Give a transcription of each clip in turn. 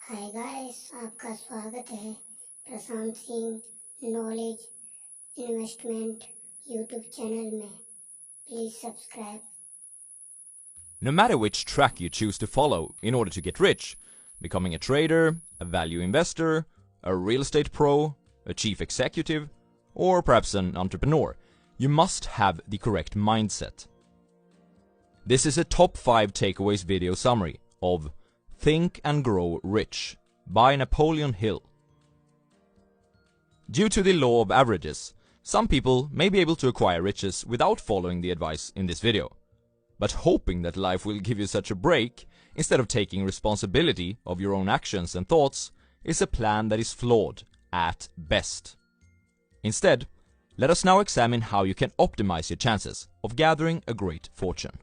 Hi guys, आपका स्वागत है Prashant Singh knowledge investment YouTube channel में. Please subscribe. No matter which track you choose to follow in order to get rich, becoming a trader, a value investor, a real estate pro, a chief executive, or perhaps an entrepreneur, you must have the correct mindset. This is a top 5 takeaways video summary of Think and Grow Rich by Napoleon Hill. Due to the law of averages, some people may be able to acquire riches without following the advice in this video. But hoping that life will give you such a break, instead of taking responsibility of your own actions and thoughts, is a plan that is flawed at best. Instead, let us now examine how you can optimize your chances of gathering a great fortune.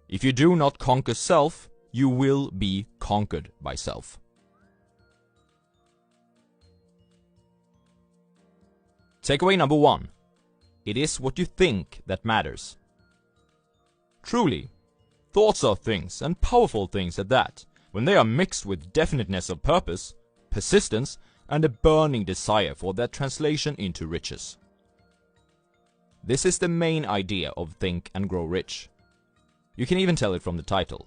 If you do not conquer self, you will be conquered by self. Takeaway number 1. It is what you think that matters. Truly, thoughts are things, and powerful things at that, when they are mixed with definiteness of purpose, persistence, and a burning desire for their translation into riches. This is the main idea of Think and Grow Rich. You can even tell it from the title.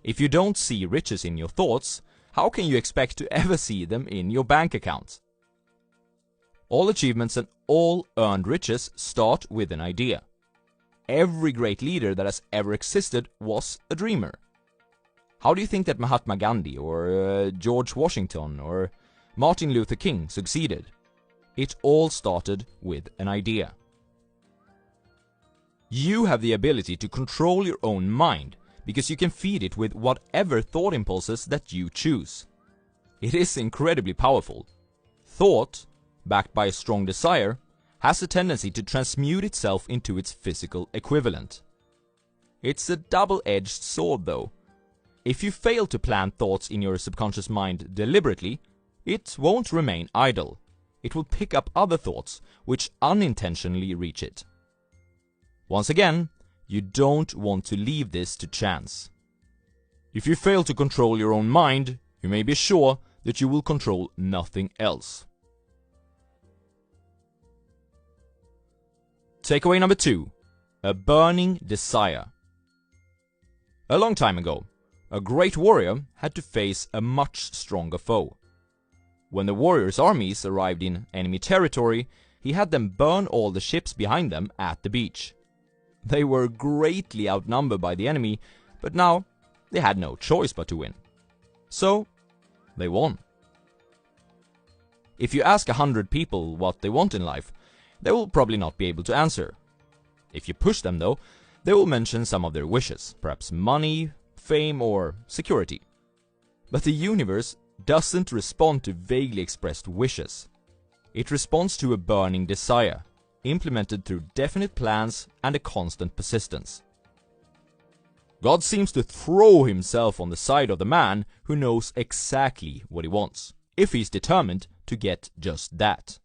If you don't see riches in your thoughts, how can you expect to ever see them in your bank account? All achievements and all earned riches start with an idea. Every great leader that has ever existed was a dreamer. How do you think that Mahatma Gandhi or George Washington or Martin Luther King succeeded? It all started with an idea. You have the ability to control your own mind because you can feed it with whatever thought impulses that you choose. It is incredibly powerful. Thought, backed by a strong desire, has a tendency to transmute itself into its physical equivalent. It's a double-edged sword though. If you fail to plant thoughts in your subconscious mind deliberately, it won't remain idle. It will pick up other thoughts which unintentionally reach it. Once again, you don't want to leave this to chance. If you fail to control your own mind, you may be sure that you will control nothing else. Takeaway number 2. A burning desire. A long time ago, a great warrior had to face a much stronger foe. When the warrior's armies arrived in enemy territory, he had them burn all the ships behind them at the beach. They were greatly outnumbered by the enemy, but now they had no choice but to win. So, they won. If you ask 100 people what they want in life, they will probably not be able to answer. If you push them though, they will mention some of their wishes, perhaps money, fame, or security. But the universe doesn't respond to vaguely expressed wishes. It responds to a burning desire, implemented through definite plans and a constant persistence. God seems to throw himself on the side of the man who knows exactly what he wants, if he's determined to get just that.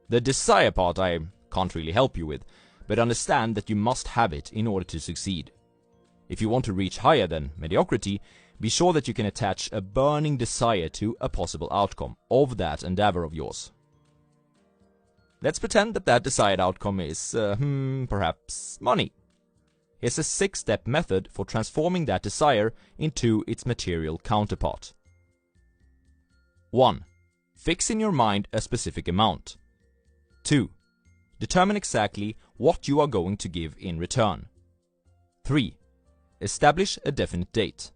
The desire part I can't really help you with, but understand that you must have it in order to succeed. If you want to reach higher than mediocrity, be sure that you can attach a burning desire to a possible outcome of that endeavor of yours. Let's pretend that that desired outcome is, perhaps money. Here's a 6-step method for transforming that desire into its material counterpart. 1. Fix in your mind a specific amount. 2. Determine exactly what you are going to give in return. 3. Establish a definite date.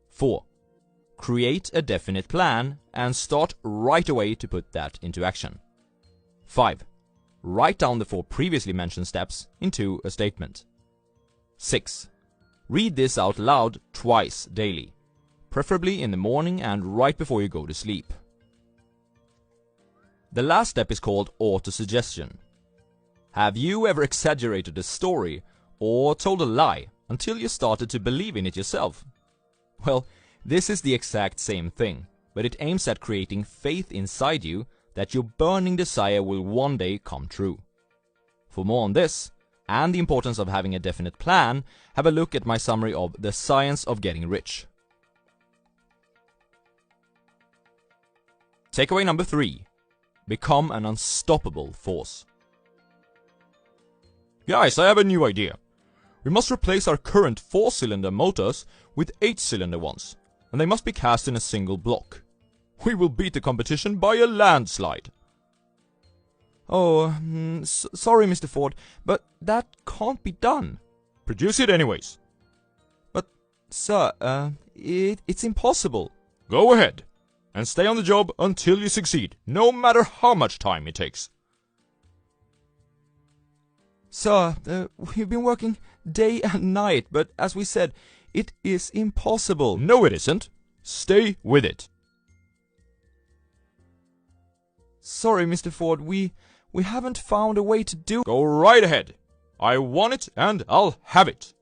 4. Create a definite plan and start right away to put that into action. 5. Write down the 4 previously mentioned steps into a statement. 6. Read this out loud twice daily, preferably in the morning and right before you go to sleep. The last step is called autosuggestion. Have you ever exaggerated a story or told a lie until you started to believe in it yourself? Well, this is the exact same thing, but it aims at creating faith inside you that your burning desire will one day come true. For more on this, and the importance of having a definite plan, have a look at my summary of The Science of Getting Rich. Takeaway number 3. Become an unstoppable force. Guys, I have a new idea. We must replace our current 4-cylinder motors with 8-cylinder ones, and they must be cast in a single block. We will beat the competition by a landslide. Oh, sorry, Mr. Ford, but that can't be done. Produce it anyways. But, sir, it's impossible. Go ahead, and stay on the job until you succeed, no matter how much time it takes. Sir, we've been working day and night, but as we said, it is impossible. No, it isn't. Stay with it. Sorry, Mr. Ford, we haven't found a way to do... Go right ahead. I want it and I'll have it.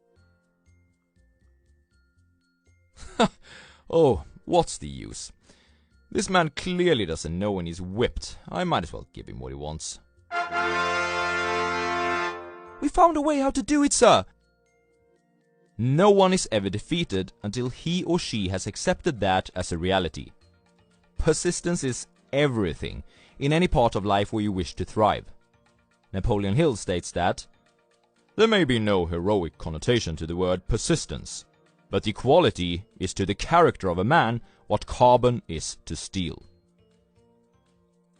Oh, what's the use? This man clearly doesn't know when he's whipped. I might as well give him what he wants. We found a way how to do it, sir. No one is ever defeated until he or she has accepted that as a reality. Persistence is everything in any part of life where you wish to thrive. Napoleon Hill states that there may be no heroic connotation to the word persistence, but the quality is to the character of a man what carbon is to steel.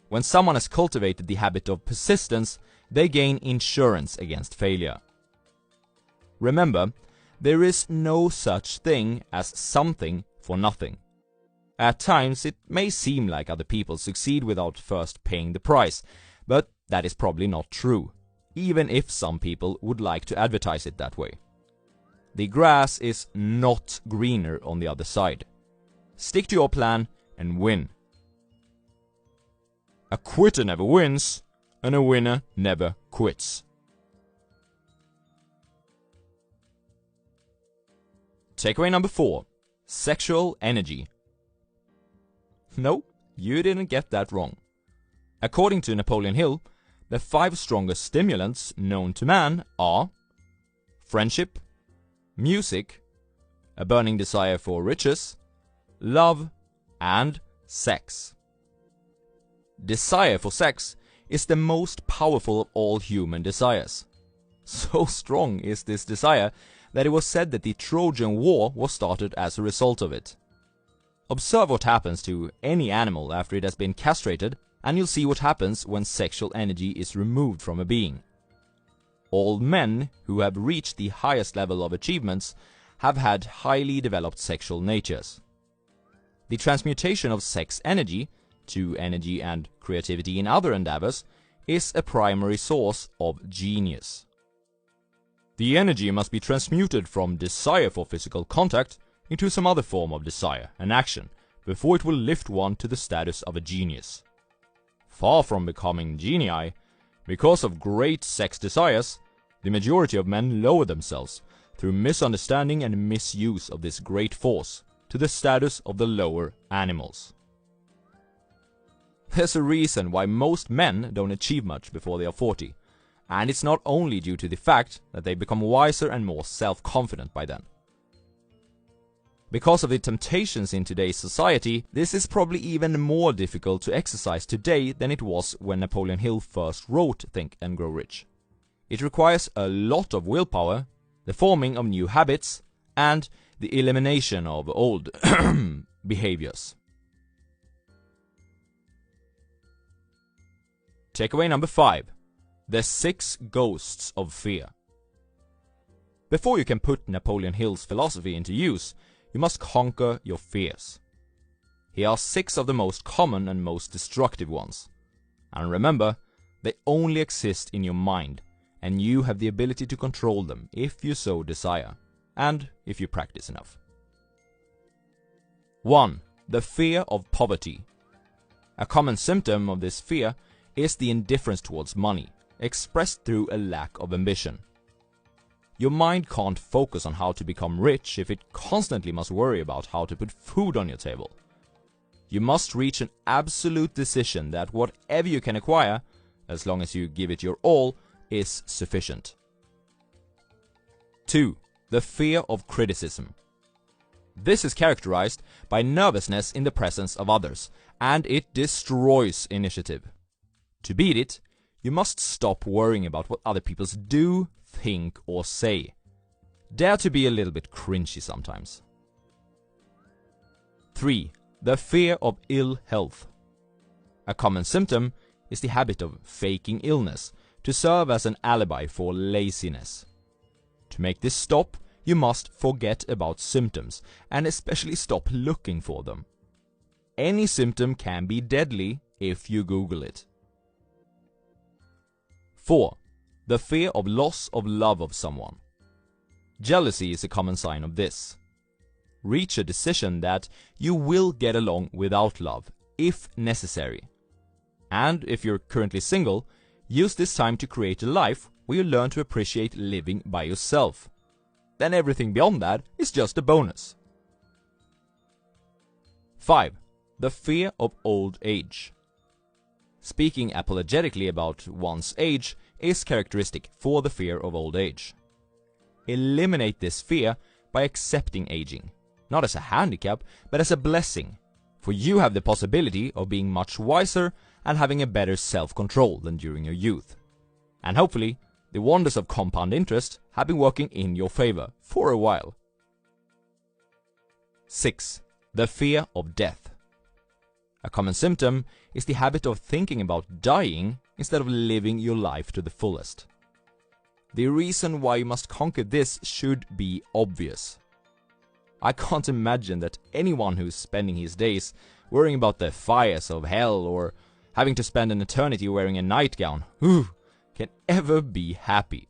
When someone has cultivated the habit of persistence, they gain insurance against failure. Remember, there is no such thing as something for nothing. At times, it may seem like other people succeed without first paying the price, but that is probably not true, even if some people would like to advertise it that way. The grass is not greener on the other side. Stick to your plan and win. A quitter never wins, and a winner never quits. Takeaway number 4. Sexual energy. No, you didn't get that wrong. According to Napoleon Hill, the 5 strongest stimulants known to man are friendship, music, a burning desire for riches, love, and sex. Desire for sex is the most powerful of all human desires. So strong is this desire that it was said that the Trojan War was started as a result of it. Observe what happens to any animal after it has been castrated, and you'll see what happens when sexual energy is removed from a being. All men who have reached the highest level of achievements have had highly developed sexual natures. The transmutation of sex energy to energy and creativity in other endeavors is a primary source of genius. The energy must be transmuted from desire for physical contact into some other form of desire and action before it will lift one to the status of a genius. Far from becoming genii, because of great sex desires, the majority of men lower themselves through misunderstanding and misuse of this great force to the status of the lower animals. There's a reason why most men don't achieve much before they are 40, and it's not only due to the fact that they become wiser and more self-confident by then. Because of the temptations in today's society, this is probably even more difficult to exercise today than it was when Napoleon Hill first wrote Think and Grow Rich. It requires a lot of willpower, the forming of new habits, and the elimination of old behaviors. Takeaway number 5. The 6 Ghosts of Fear. Before you can put Napoleon Hill's philosophy into use, you must conquer your fears. Here are 6 of the most common and most destructive ones. And remember, they only exist in your mind, and you have the ability to control them if you so desire, and if you practice enough. 1. The fear of poverty. A common symptom of this fear is the indifference towards money, expressed through a lack of ambition. Your mind can't focus on how to become rich if it constantly must worry about how to put food on your table. You must reach an absolute decision that whatever you can acquire, as long as you give it your all, is sufficient. 2. The fear of criticism. This is characterized by nervousness in the presence of others, and it destroys initiative. To beat it, you must stop worrying about what other people do, think, or say. Dare to be a little bit cringy sometimes. 3. The fear of ill health. A common symptom is the habit of faking illness to serve as an alibi for laziness. To make this stop, you must forget about symptoms and especially stop looking for them. Any symptom can be deadly if you Google it. 4. The fear of loss of love of someone. Jealousy is a common sign of this. Reach a decision that you will get along without love, if necessary. And if you're currently single, use this time to create a life where you learn to appreciate living by yourself. Then everything beyond that is just a bonus. 5. The fear of old age. Speaking apologetically about one's age is characteristic for the fear of old age. Eliminate this fear by accepting aging, not as a handicap, but as a blessing, for you have the possibility of being much wiser and having a better self-control than during your youth. And hopefully, the wonders of compound interest have been working in your favor for a while. 6. The fear of death. A common symptom is the habit of thinking about dying instead of living your life to the fullest. The reason why you must conquer this should be obvious. I can't imagine that anyone who's spending his days worrying about the fires of hell or having to spend an eternity wearing a nightgown can ever be happy.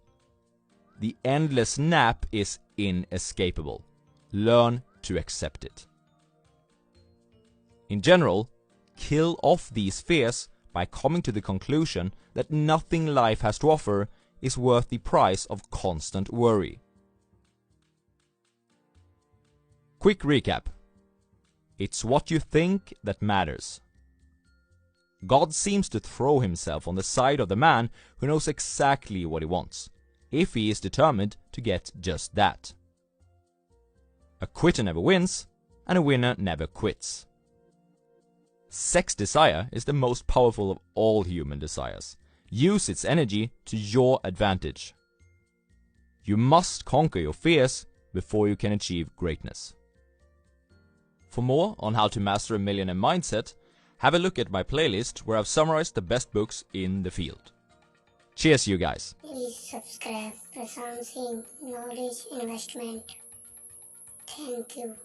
The endless nap is inescapable. Learn to accept it. In general, kill off these fears by coming to the conclusion that nothing life has to offer is worth the price of constant worry. Quick recap. It's what you think that matters. God seems to throw himself on the side of the man who knows exactly what he wants, if he is determined to get just that. A quitter never wins, and a winner never quits. Sex desire is the most powerful of all human desires. Use its energy to your advantage. You must conquer your fears before you can achieve greatness. For more on how to master a millionaire mindset, have a look at my playlist where I've summarized the best books in the field. Cheers, you guys! Please subscribe Prashant Singh Knowledge Investment. Thank you.